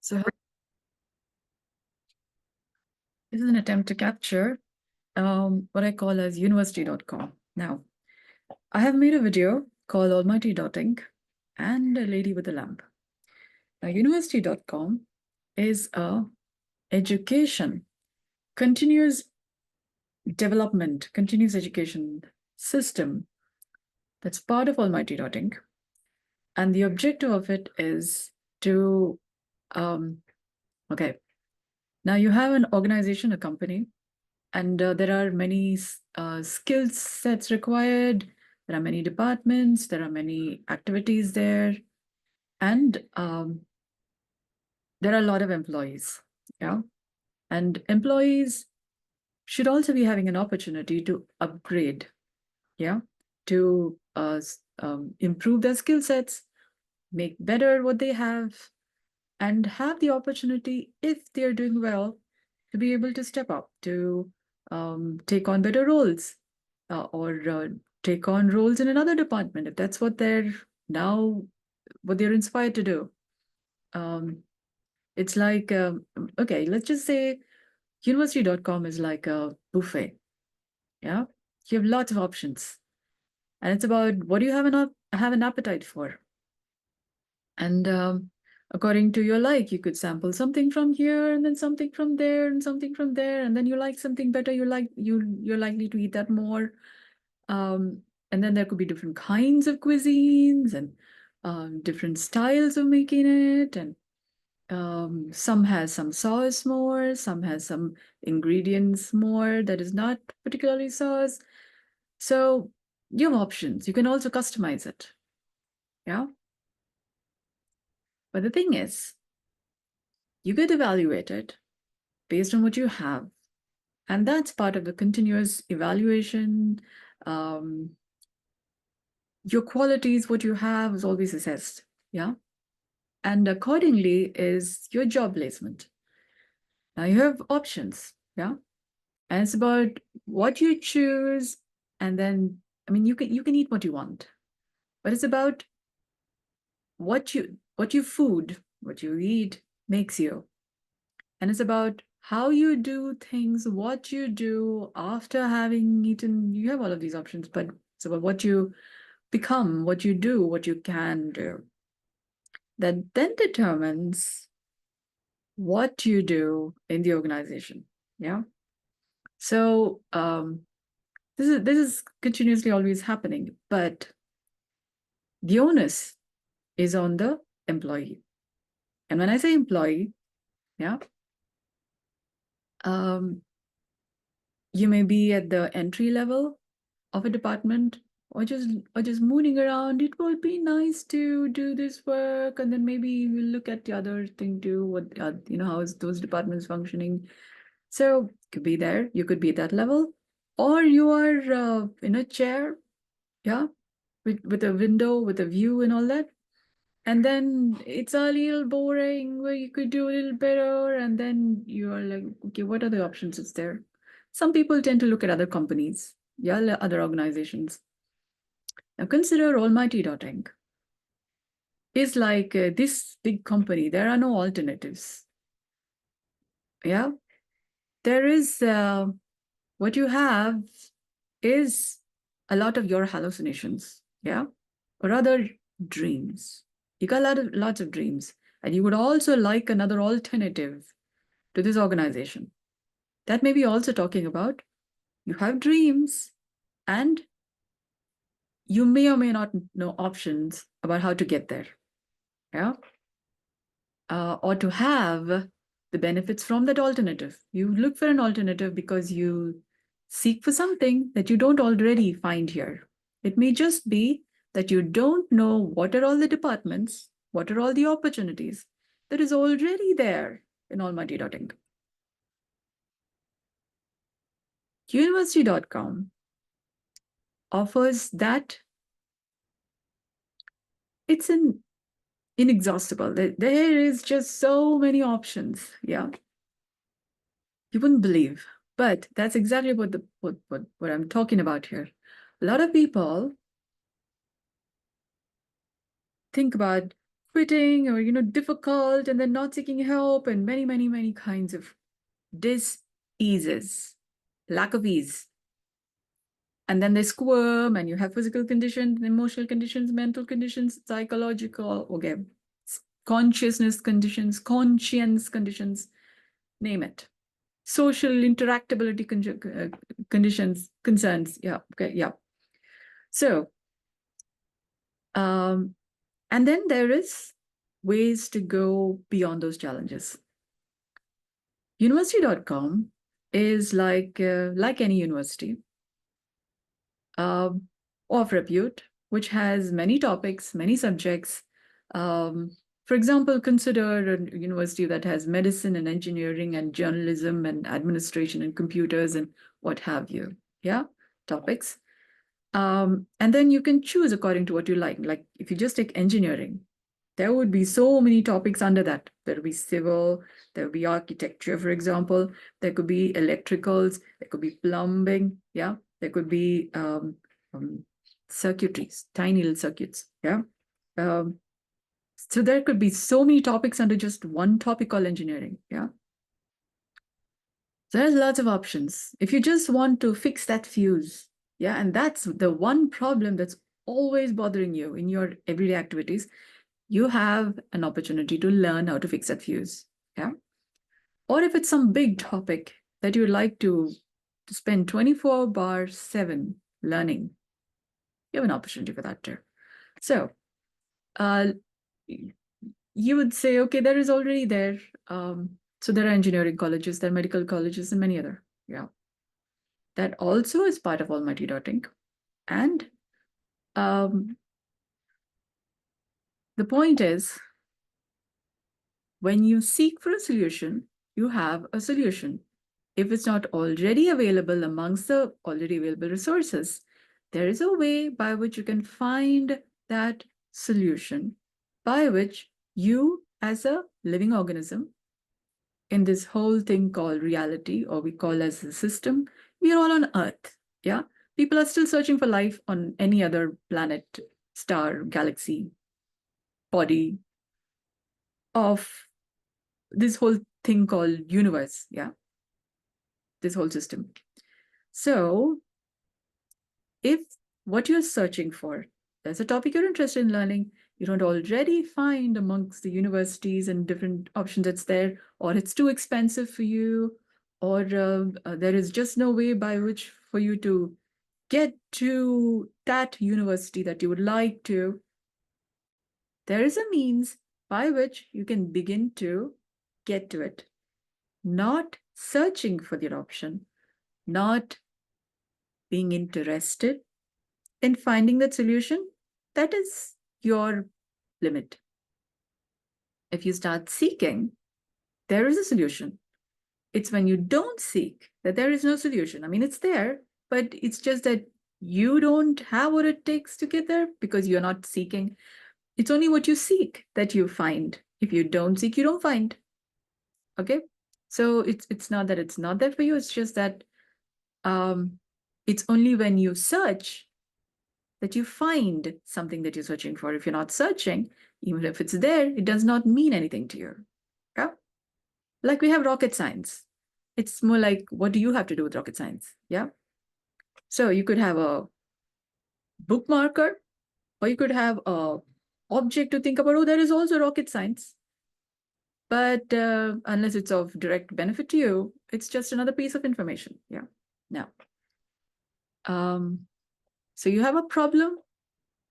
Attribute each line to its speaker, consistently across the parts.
Speaker 1: So this is an attempt to capture what I call as university.com. Now, I have made a video called Almighty.Inc. and a lady with a lamp. Now, university.com is a education, continuous development, continuous education system that's part of Almighty.Inc. And the objective of it is to, okay, now you have an organization, a company, and there are many skill sets required. There are many departments. There are many activities there. And there are a lot of employees. Yeah. And employees should also be having an opportunity to upgrade. Yeah. To improve their skill sets, make better what they have, and have the opportunity, if they're doing well, to be able to step up, to take on better roles, or take on roles in another department, if that's what they're inspired to do. It's like, okay, let's just say university.com is like a buffet. Yeah, you have lots of options, and it's about what do you have an appetite for. And according to your you could sample something from here and then something from there and something from there, and then you like something better, you're likely to eat that more. And then there could be different kinds of cuisines and different styles of making it, and some has some sauce more, some has some ingredients more that is not particularly sauce. So you have options. You can also customize it. Yeah. But the thing is, you get evaluated based on what you have. And that's part of the continuous evaluation. Your qualities, what you have, is always assessed. Yeah. And accordingly is your job placement. Now you have options. Yeah. And it's about what you choose. And then, I mean, you can eat what you want, but it's about what you eat makes you. And it's about how you do things, what you do after having eaten. You have all of these options, but it's about what you become, what you do, what you can do. That then determines what you do in the organization. Yeah. So this is continuously always happening, but the onus is on the employee. And when I say employee, yeah, you may be at the entry level of a department, or just mooning around. It would be nice to do this work, and then maybe we'll look at the other thing too. What how is those departments functioning? So could be there. You could be at that level, or you are in a chair, yeah, with a window, with a view, and all that. And then it's a little boring where you could do a little better. And then you're like, okay, what are the options is there? Some people tend to look at other companies, yeah, other organizations. Now consider Almighty.Inc. is like this big company. There are no alternatives. Yeah, there is what you have is a lot of your hallucinations. Yeah, or rather dreams. You got lots of dreams, and you would also like another alternative to this organization. That may be also talking about you have dreams, and you may or may not know options about how to get there. Yeah. Or to have the benefits from that alternative. You look for an alternative because you seek for something that you don't already find here. It may just be that you don't know what are all the departments, what are all the opportunities that is already there in Almighty.Inc. University.com offers that. It's inexhaustible. There is just so many options. Yeah. You wouldn't believe. But that's exactly what I'm talking about here. A lot of people think about quitting or, difficult, and then not seeking help, and many, many, many kinds of dis-eases, lack of ease. And then they squirm, and you have physical conditions, emotional conditions, mental conditions, psychological, okay, consciousness conditions, conscience conditions, name it. Social interactability conditions, concerns. Yeah, okay, yeah. So, and then there is ways to go beyond those challenges. University.com is like any university of repute, which has many topics, many subjects. Um, for example, consider a university that has medicine and engineering and journalism and administration and computers and what have you. Yeah, topics. And then you can choose according to what you like. Like if you just take engineering, there would be so many topics under that. There would be civil, there would be architecture, for example. There could be electricals, there could be plumbing, yeah. There could be circuitries, tiny little circuits, yeah. So there could be so many topics under just one topic called engineering, yeah. So there's lots of options. If you just want to fix that fuse, yeah, and that's the one problem that's always bothering you in your everyday activities, you have an opportunity to learn how to fix that fuse. Yeah. Or if it's some big topic that you'd like to spend 24/7 learning, you have an opportunity for that too. So you would say, okay, there is already there. So there are engineering colleges, there are medical colleges, and many other. Yeah. That also is part of Almighty.Inc. And the point is, when you seek for a solution, you have a solution. If it's not already available amongst the already available resources, there is a way by which you can find that solution, by which you, as a living organism, in this whole thing called reality, or we call as a system, we are all on Earth. Yeah. People are still searching for life on any other planet, star, galaxy, body of this whole thing called universe. Yeah. This whole system. So if what you're searching for, there's a topic you're interested in learning, you don't already find amongst the universities and different options that's there, or it's too expensive for you, or there is just no way by which for you to get to that university that you would like to, there is a means by which you can begin to get to it. Not searching for the option, not being interested in finding that solution, that is your limit. If you start seeking, there is a solution. It's when you don't seek that there is no solution. I mean, it's there, but it's just that you don't have what it takes to get there because you're not seeking. It's only what you seek that you find. If you don't seek, you don't find. Okay? So it's not that it's not there for you, it's just that it's only when you search that you find something that you're searching for. If you're not searching, even if it's there, it does not mean anything to you. Yeah? Like we have rocket science. It's more like, what do you have to do with rocket science? Yeah. So you could have a bookmarker, or you could have a object to think about. Oh, there is also rocket science. But unless it's of direct benefit to you, it's just another piece of information. Yeah. Now, so you have a problem.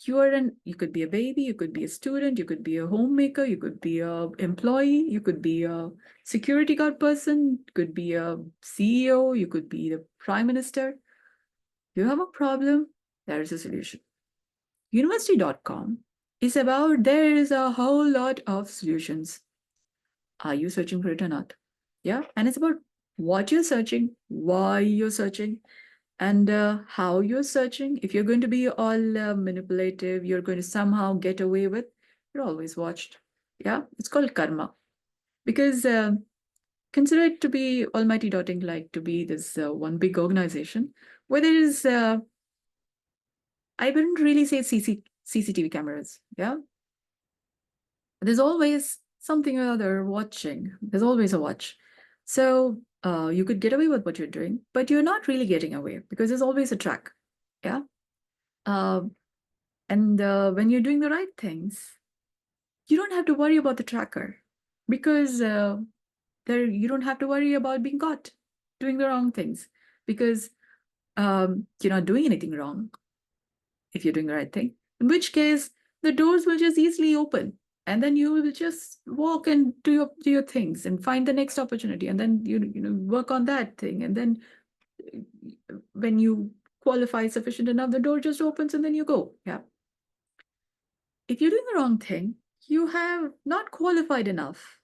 Speaker 1: You could be a baby, you could be a student, you could be a homemaker, you could be a employee, you could be a security guard person, you could be a CEO, you could be the prime minister. You have a problem, there is a solution. University.com is about, there is a whole lot of solutions. Are you searching for it or not? Yeah, and it's about what you're searching, why you're searching, and how you're searching. If you're going to be all manipulative, you're going to somehow get away with, you're always watched. Yeah, it's called karma. Because consider it to be Almighty.Inc, like to be this one big organization where there is, I wouldn't really say CCTV cameras. Yeah. There's always something or other watching. There's always a watch. So you could get away with what you're doing, but you're not really getting away because there's always a track. Yeah. Uh, and when you're doing the right things, you don't have to worry about the tracker because you don't have to worry about being caught doing the wrong things because you're not doing anything wrong if you're doing the right thing. In which case, the doors will just easily open, and then you will just walk and do your things and find the next opportunity, and then work on that thing, and then when you qualify sufficient enough, the door just opens, and then you go. Yeah. If you're doing the wrong thing, you have not qualified enough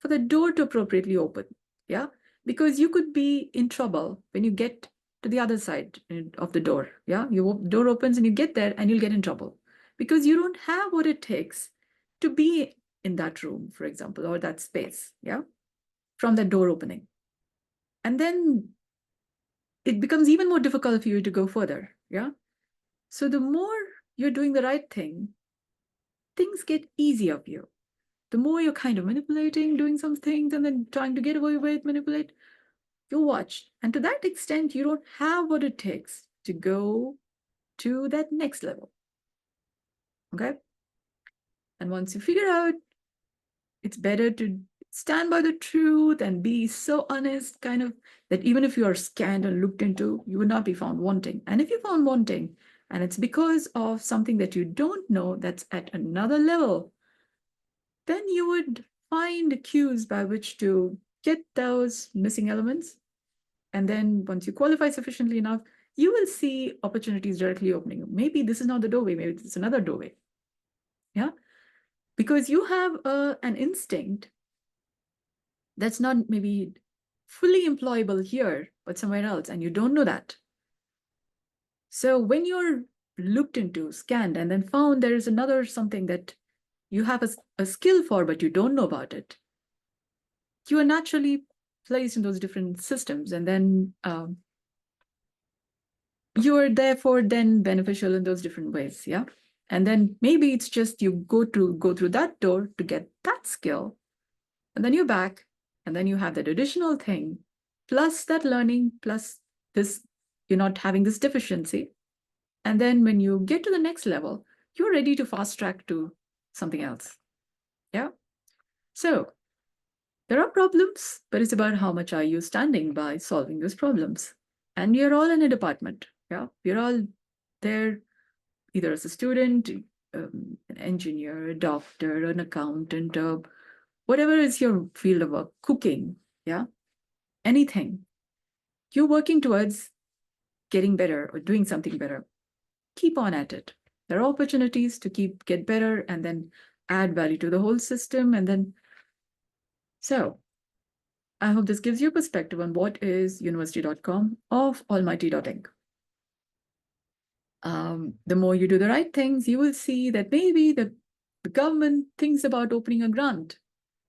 Speaker 1: for the door to appropriately open. Yeah. Because you could be in trouble when you get to the other side of the door. Yeah. Your door opens and you get there and you'll get in trouble because you don't have what it takes to be in that room, for example, or that space. Yeah. From that door opening. And then it becomes even more difficult for you to go further. Yeah. So the more you're doing the right thing, things get easier for you. The more you're kind of manipulating, doing some things, and then trying to get away with manipulate, you watch. And to that extent, you don't have what it takes to go to that next level. Okay? And once you figure out, it's better to stand by the truth and be so honest, kind of, that even if you are scanned and looked into, you would not be found wanting. And if you're found wanting, and it's because of something that you don't know that's at another level, then you would find cues by which to get those missing elements. And then once you qualify sufficiently enough, you will see opportunities directly opening. Maybe this is not the doorway, maybe it's another doorway. Yeah. Because you have an instinct that's not maybe fully employable here, but somewhere else, and you don't know that. So when you're looked into, scanned, and then found there is another something that you have a skill for, but you don't know about it, you are naturally placed in those different systems, and then you are therefore then beneficial in those different ways. Yeah. And then maybe it's just you go through that door to get that skill, and then you're back, and then you have that additional thing, plus that learning, plus this, you're not having this deficiency. And then when you get to the next level, you're ready to fast track to something else. Yeah. So there are problems, but it's about how much are you standing by solving those problems. And you're all in a department. Yeah. We're all there either as a student, an engineer, a doctor, an accountant, whatever is your field of work, cooking, yeah, anything. You're working towards getting better or doing something better. Keep on at it. There are opportunities to get better and then add value to the whole system. And then, so I hope this gives you a perspective on what is university.com of Almighty.Inc. The more you do the right things, you will see that maybe the government thinks about opening a grant,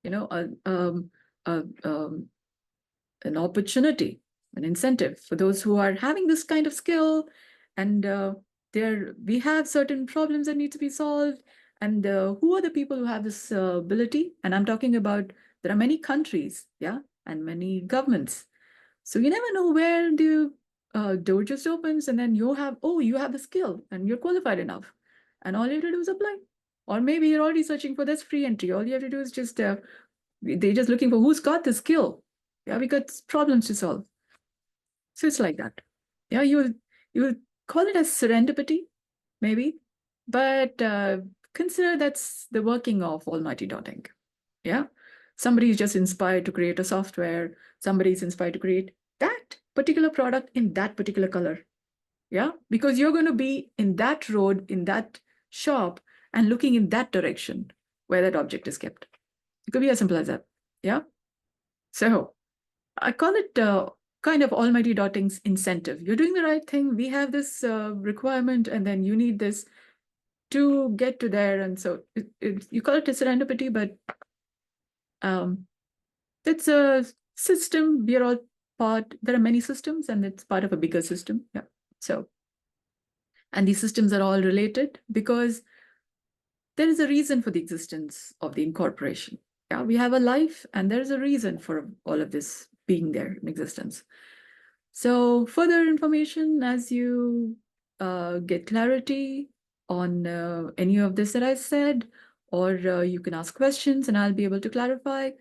Speaker 1: a, an opportunity, an incentive for those who are having this kind of skill, and we have certain problems that need to be solved. And who are the people who have this ability? And I'm talking about, there are many countries, yeah, and many governments. So you never know where the door just opens, and then you have the skill and you're qualified enough, and all you have to do is apply. Or maybe you're already searching for this free entry. All you have to do is just they're just looking for who's got the skill. Yeah, we got problems to solve. So it's like that. Yeah, you call it as serendipity, maybe, but consider that's the working of Almighty.Inc. Yeah, somebody is just inspired to create a software. Somebody is inspired to create that particular product in that particular color. Yeah, because you're going to be in that road, in that shop, and looking in that direction where that object is kept. It could be as simple as that. Yeah. So I call it kind of Almighty.Inc's incentive. You're doing the right thing. We have this requirement, and then you need this to get to there. And so you call it a serendipity, but it's a system. We are all part. There are many systems, and it's part of a bigger system. Yeah. So, and these systems are all related because there is a reason for the existence of the incorporation. Yeah, we have a life, and there is a reason for all of this being there in existence. So further information as you get clarity on any of this that I said, or you can ask questions and I'll be able to clarify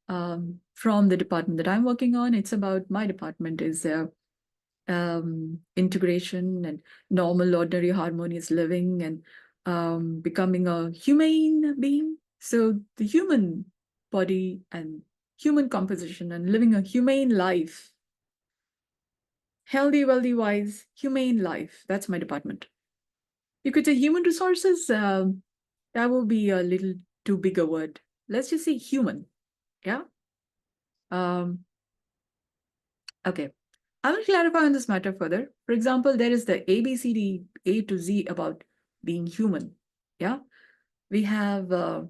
Speaker 1: from the department that I'm working on. It's about my department is integration and normal, ordinary, harmonious living and becoming a humane being. So the human body and human composition and living a humane life, healthy, wealthy, wise, humane life. That's my department. You could say human resources. That will be a little too big a word. Let's just say human. Yeah. Okay. I will clarify on this matter further. For example, there is the ABCD A to Z about being human. Yeah. We have our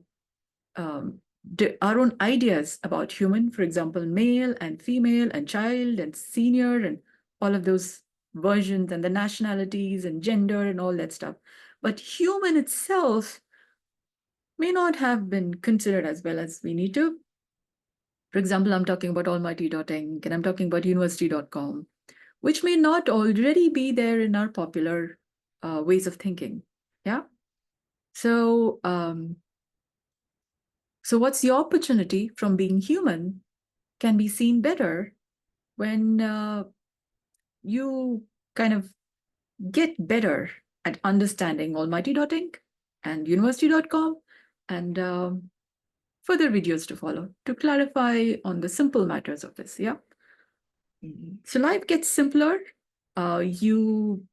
Speaker 1: own ideas about human, for example, male and female and child and senior and all of those versions and the nationalities and gender and all that stuff. But human itself may not have been considered as well as we need to. For example, I'm talking about Almighty.Inc. and I'm talking about University.com, which may not already be there in our popular ways of thinking. Yeah. So, so what's the opportunity from being human can be seen better when you kind of get better at understanding Almighty.Inc. and University.com and further videos to follow to clarify on the simple matters of this. Yeah. So life gets simpler. You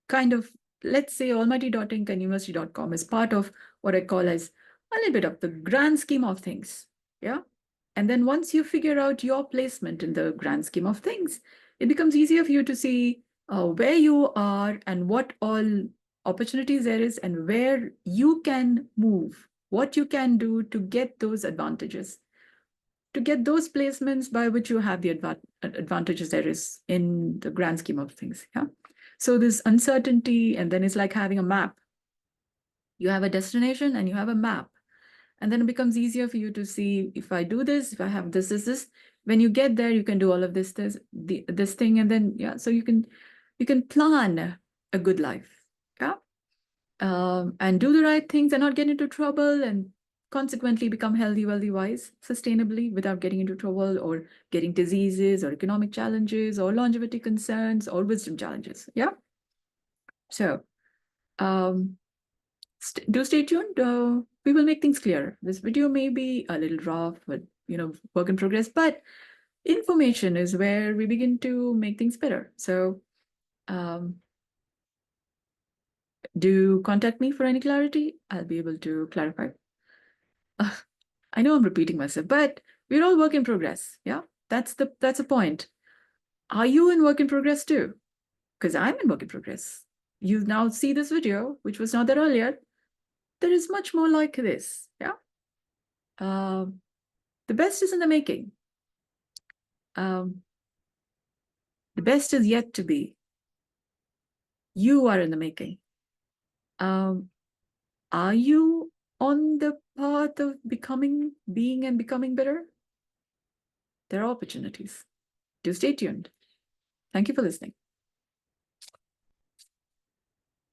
Speaker 1: kind of, let's say Almighty.Inc. and University.com is part of what I call as a little bit of the grand scheme of things. Yeah. And then once you figure out your placement in the grand scheme of things, it becomes easier for you to see where you are and what all opportunities there is and where you can move, what you can do to get those advantages, to get those placements by which you have the advantages there is in the grand scheme of things. Yeah. So this uncertainty, and then it's like having a map. You have a destination and you have a map. And then it becomes easier for you to see if I do this, if I have this. When you get there, you can do all of this thing, and then yeah, so you can plan a good life, yeah, and do the right things and not get into trouble, and consequently become healthy, wealthy, wise, sustainably without getting into trouble or getting diseases or economic challenges or longevity concerns or wisdom challenges. Yeah. So do stay tuned. We will make things clearer. This video may be a little rough, but work in progress. But information is where we begin to make things better. So do contact me for any clarity. I'll be able to clarify. I know I'm repeating myself, but we're all work in progress. Yeah, that's the point. Are you in work in progress too? Because I'm in work in progress. You now see this video, which was not there earlier. There is much more like this. Yeah. The best is in the making. The best is yet to be. You are in the making. Are you on the path of being and becoming better? There are opportunities. Do stay tuned. Thank you for listening.